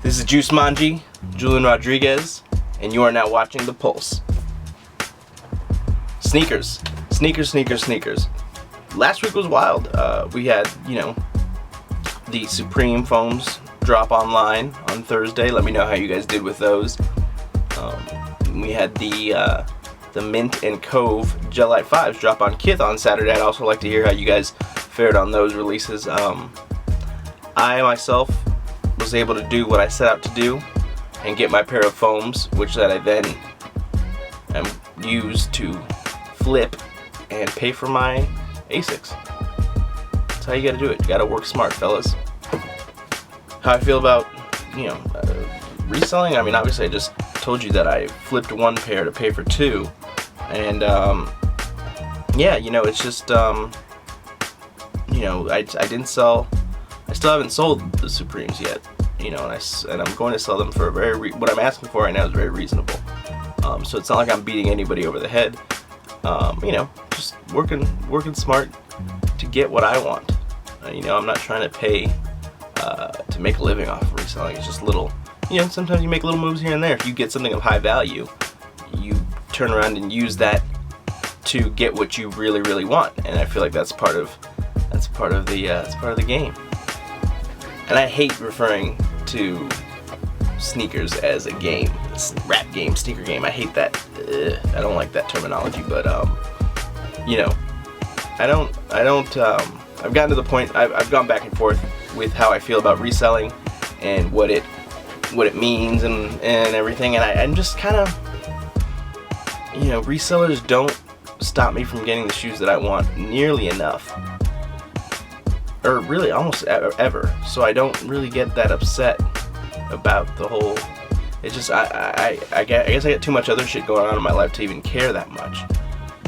This is Juice Manji, Julian Rodriguez, and you are now watching The Pulse. Sneakers. Sneakers. Last week was wild. We had, the Supreme foams drop online on Thursday. Let me know how you guys did with those. We had the Mint and Cove Gelite 5s drop on Kith on Saturday. I'd also like to hear how you guys fared on those releases. I myself was able to do what I set out to do and get my pair of foams, which that I then used to flip and pay for my ASICs. That's how you gotta do it. You gotta work smart, fellas. How I feel about, reselling? I mean, obviously I just told you that I flipped one pair to pay for two. And, it's just, I didn't sell, I still haven't sold the Supremes yet, and I'm going to sell them for what I'm asking for right now is very reasonable. So it's not like I'm beating anybody over the head. Just working smart to get what I want. I'm not trying to pay to make a living off of reselling. It's just little, sometimes you make little moves here and there. If you get something of high value, you turn around and use that to get what you really, really want. And I feel like that's part of the game. And I hate referring to sneakers as a game, rap game, sneaker game. I hate that. I don't like that terminology, but I've gotten to the point. I've gone back and forth with how I feel about reselling and what it means and everything. And I'm just kind of, resellers don't stop me from getting the shoes that I want nearly enough, or really almost ever. So I don't really get that upset about the whole. It's just I guess I got too much other shit going on in my life to even care that much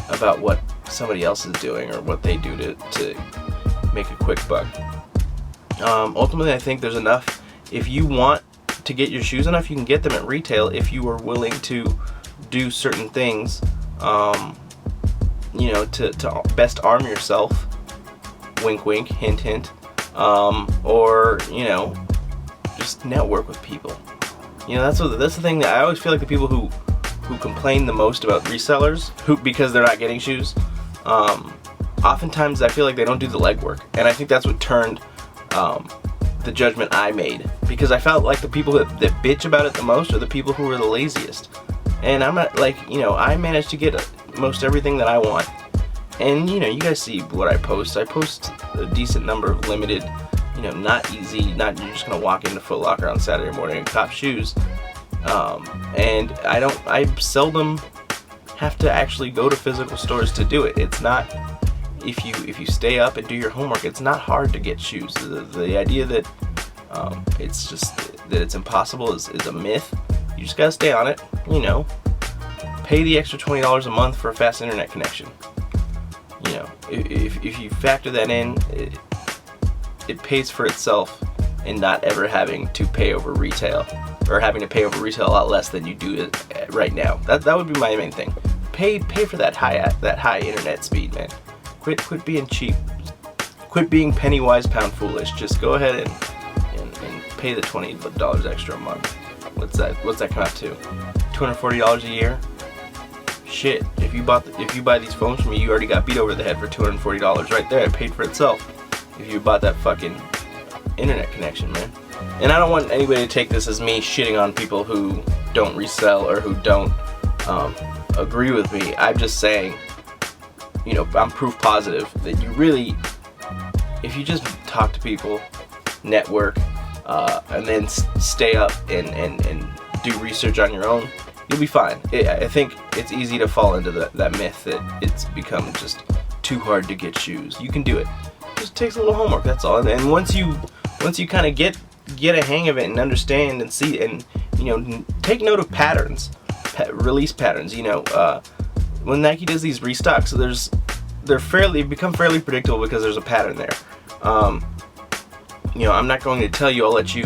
about what somebody else is doing or what they do to make a quick buck. Ultimately, I think there's enough. If you want to get your shoes enough, you can get them at retail if you are willing to do certain things, to best arm yourself. Wink, wink, hint, hint. Or just network with people. That's the thing that I always feel like the people who complain the most about resellers, because they're not getting shoes. Oftentimes I feel like they don't do the legwork, and I think that's what turned the judgment I made, because I felt like the people that bitch about it the most are the people who are the laziest. And I'm not I managed to get most everything that I want. And you guys see what I post. I post a decent number of limited, not easy, you're just gonna walk into Foot Locker on Saturday morning and cop shoes. And I seldom have to actually go to physical stores to do it. It's not, if you stay up and do your homework, it's not hard to get shoes. The idea that it's just that it's impossible is a myth. You just gotta stay on it. Pay the extra $20 a month for a fast internet connection. If you factor that in, it pays for itself in not ever having to pay over retail, or having to pay over retail a lot less than you do it right now. That would be my main thing. Pay for that high internet speed, man. Quit being cheap. Quit being penny wise, pound foolish. Just go ahead and pay the $20 extra a month. What's that come out to? $240 a year? Shit. If you buy these phones from me, you already got beat over the head for $240 right there. It paid for itself. If you bought that fucking internet connection, man. And I don't want anybody to take this as me shitting on people who don't resell or who don't agree with me. I'm just saying, I'm proof positive that you really, if you just talk to people, network, and then stay up and do research on your own, you'll be fine. I think it's easy to fall into that myth that it's become just too hard to get shoes. You can do it. It just takes a little homework, that's all. And once you kind of get a hang of it and understand and see and take note of patterns, release patterns. When Nike does these restocks, they've become fairly predictable because there's a pattern there. I'm not going to tell you. I'll let you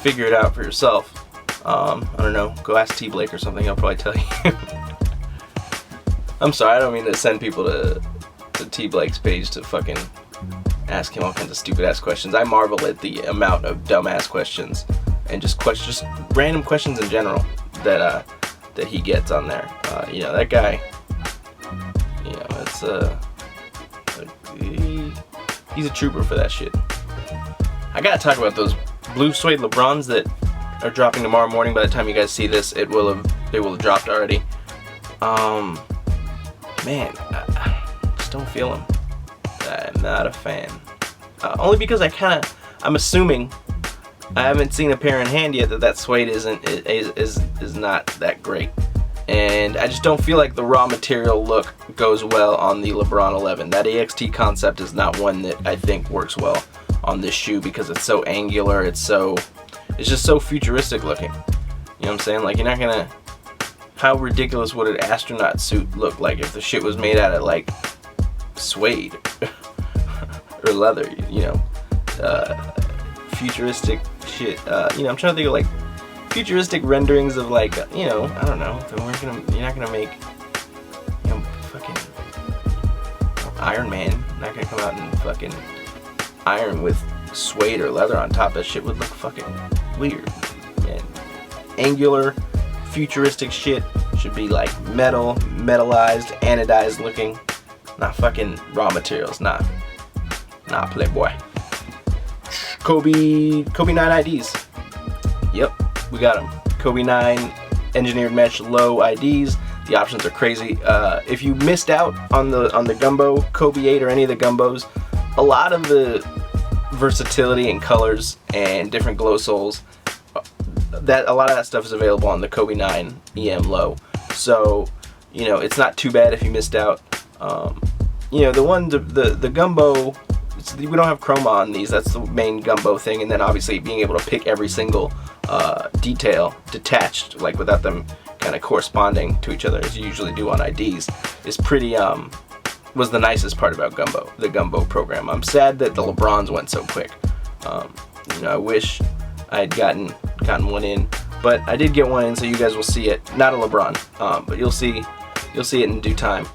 figure it out for yourself. I don't know. Go ask T Blake or something. He'll probably tell you. I'm sorry. I don't mean to send people to T Blake's page to fucking ask him all kinds of stupid ass questions. I marvel at the amount of dumbass questions and just random questions in general that he gets on there. That guy, it's he's a trooper for that shit. I gotta talk about those blue suede LeBrons that are dropping tomorrow morning. By the time you guys see this, they will have dropped already. Man, I just don't feel them. I'm not a fan. Only because I'm assuming, I haven't seen a pair in hand yet, that suede is not that great, and I just don't feel like the raw material look goes well on the LeBron 11. That AIITE concept is not one that I think works well on this shoe because it's so angular. It's just so futuristic looking. You know what I'm saying? Like, you're not gonna. How ridiculous would an astronaut suit look like if the shit was made out of like suede or leather? Futuristic shit. I'm trying to think of like futuristic renderings of like, I don't know. You're not gonna make, fucking Iron Man. Not gonna come out and fucking iron with suede or leather on top. That shit would look fucking weird, man. Angular, futuristic shit should be like metallized, anodized looking. Not fucking raw materials. Nah, Playboy. Kobe 9 IDs. Yep, we got them. Kobe 9 engineered mesh low IDs. The options are crazy. If you missed out on the Gumbo Kobe 8 or any of the Gumbos, a lot of the versatility and colors and different glow soles, a lot of that stuff is available on the Kobe 9 EM low. So, it's not too bad if you missed out. The Gumbo, we don't have chroma on these. That's the main Gumbo thing. And then obviously being able to pick every single detail detached, like without them kind of corresponding to each other as you usually do on IDs, is pretty was the nicest part about the Gumbo program. I'm sad that the LeBrons went so quick. I wish I had gotten one in, but I did get one in, so you guys will see it. Not a LeBron, but you'll see it in due time.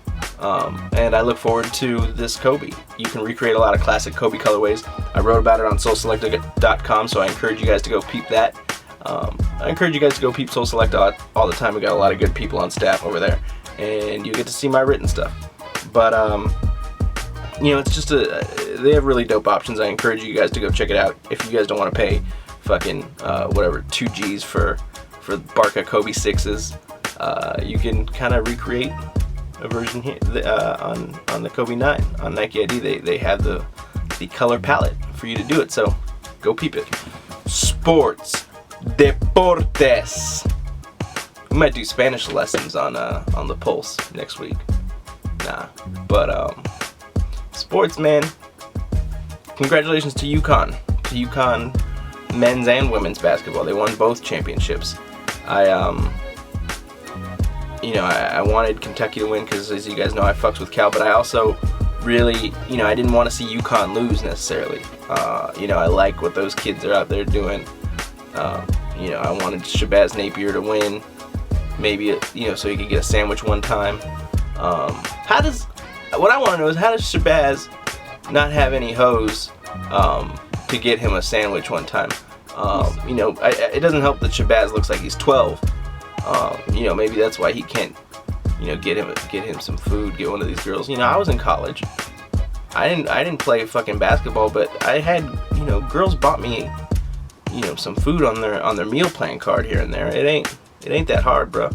And I look forward to this Kobe. You can recreate a lot of classic Kobe colorways. I wrote about it on SoulSelect.com, so I encourage you guys to go peep that. I encourage you guys to go peep Soul Select all the time. We got a lot of good people on staff over there, and you get to see my written stuff. But it's just they have really dope options. I encourage you guys to go check it out. If you guys don't want to pay fucking 2 G's for Barca Kobe 6s, you can kind of recreate a version here on the Kobe 9 on Nike ID. They have the color palette for you to do it, so go peep it. Sports, deportes. We might do Spanish lessons on the Pulse next week. But sports, man. Congratulations to UConn. Men's and women's basketball. They won both championships. I wanted Kentucky to win because, as you guys know, I fucks with Cal, but I also really, I didn't want to see UConn lose necessarily. I like what those kids are out there doing. I wanted Shabazz Napier to win, maybe, so he could get a sandwich one time. What I want to know is, how does Shabazz not have any hoes to get him a sandwich one time? It doesn't help that Shabazz looks like he's 12. Maybe that's why he can't, get him some food, get one of these girls. I was in college. I didn't play fucking basketball, but I had, girls bought me, some food on their meal plan card here and there. It ain't that hard, bro.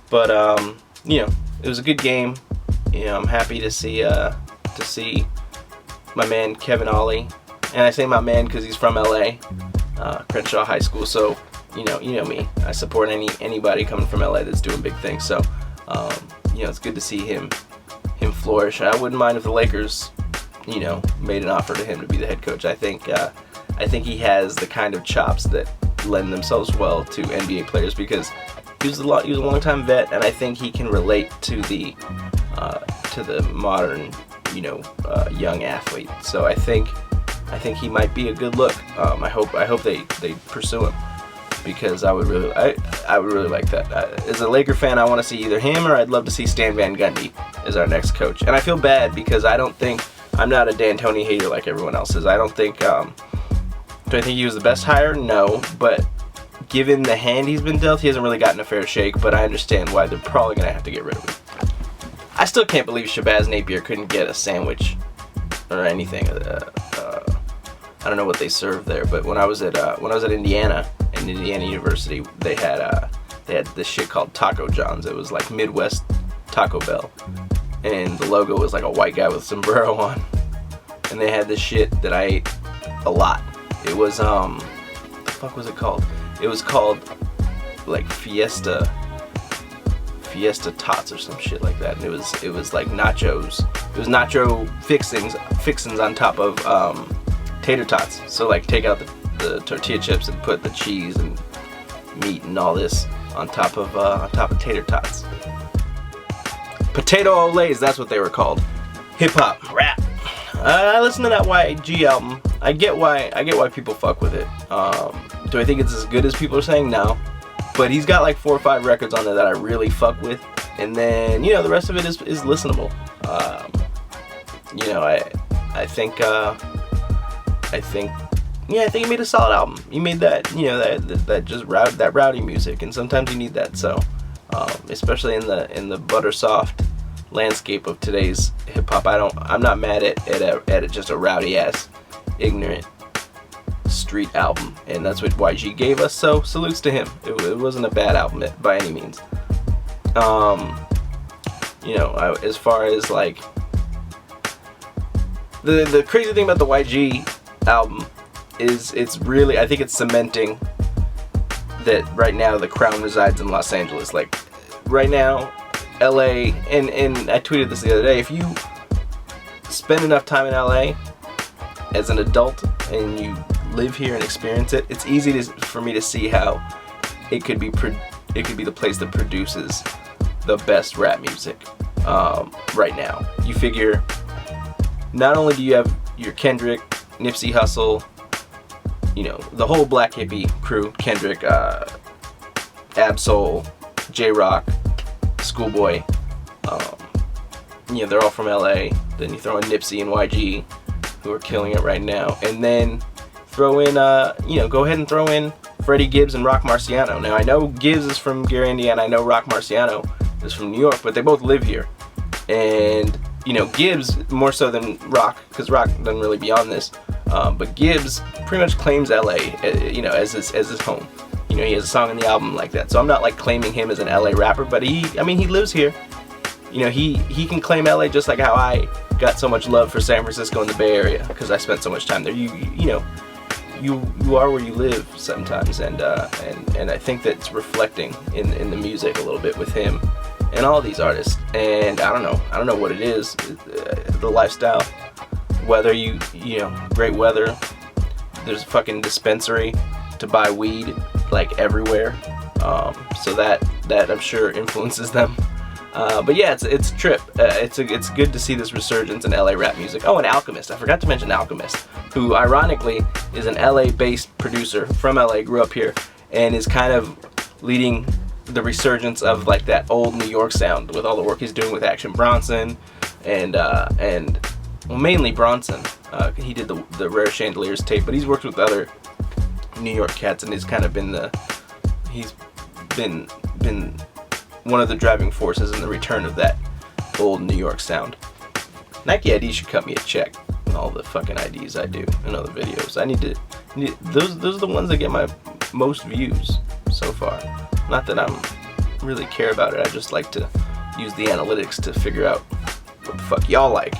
But it was a good game. I'm happy to see my man Kevin Ollie, and I say my man because he's from LA, Crenshaw High School. So you know me. I support anybody coming from LA that's doing big things. So it's good to see him flourish. I wouldn't mind if the Lakers, made an offer to him to be the head coach. I think he has the kind of chops that lend themselves well to NBA players, because he was a long-time vet, and I think he can relate to the modern, young athlete. So I think he might be a good look. I hope they pursue him, because I would really like that. As a Laker fan, I want to see either him, or I'd love to see Stan Van Gundy as our next coach. And I feel bad because I'm not a D'Antoni hater like everyone else is. I don't think Do I think he was the best hire? No, but given the hand he's been dealt, he hasn't really gotten a fair shake, but I understand why they're probably going to have to get rid of him. I still can't believe Shabazz Napier couldn't get a sandwich or anything. I don't know what they served there, but when I was at Indiana, in Indiana University, they had this shit called Taco John's. It was like Midwest Taco Bell, and the logo was like a white guy with a sombrero on, and they had this shit that I ate a lot. It was what the fuck was it called? It was called like Fiesta Tots or some shit like that. And it was like nachos. It was nacho fixins on top of tater tots. So like take out the tortilla chips and put the cheese and meat and all this on top of tater tots. Potato Olays, that's what they were called. Hip hop, rap. I listened to that YG album. I get why people fuck with it. Do I think it's as good as people are saying? No. But he's got like 4 or 5 records on there that I really fuck with, and then the rest of it is listenable. I think he made a solid album. He made that that rowdy music, and sometimes you need that. So especially in the butter soft landscape of today's hip hop, I'm not mad at just a rowdy ass ignorant street album, and that's what YG gave us, so salutes to him. It wasn't a bad album by any means. As far as like the crazy thing about the YG album is it's really, I think it's cementing that right now the crown resides in Los Angeles. Like right now LA, and I tweeted this the other day, if you spend enough time in LA as an adult and you live here and experience it, it's easy for me to see how it could be the place that produces the best rap music right now. You figure not only do you have your Kendrick, Nipsey Hussle, the whole Black Hippie crew, Kendrick, Ab-Soul, J-Rock, Schoolboy, they're all from LA. Then you throw in Nipsey and YG, who are killing it right now, and then throw in, go ahead and throw in Freddie Gibbs and Rock Marciano. Now I know Gibbs is from Gary, Indiana. I know Rock Marciano is from New York, but they both live here. And Gibbs more so than Rock, because Rock doesn't really be on this. But Gibbs pretty much claims LA, as his home. He has a song in the album like that. So I'm not like claiming him as an LA rapper, but he lives here. He can claim LA just like how I got so much love for San Francisco and the Bay Area because I spent so much time there. You are where you live sometimes, and I think that's reflecting in the music a little bit with him and all these artists. And I don't know what it is, the lifestyle, whether great weather, there's a fucking dispensary to buy weed like everywhere, so that I'm sure influences them. But yeah, it's a trip. It's good to see this resurgence in LA rap music. Oh, and Alchemist. I forgot to mention Alchemist, who ironically is an LA-based producer from LA, grew up here, and is kind of leading the resurgence of like that old New York sound with all the work he's doing with Action Bronson and mainly Bronson. He did the Rare Chandeliers tape, but he's worked with other New York cats, and he's been one of the driving forces in the return of that old New York sound. Nike ID should cut me a check on all the fucking IDs I do and other videos. Those are the ones that get my most views so far. Not that I'm really care about it, I just like to use the analytics to figure out what the fuck y'all like.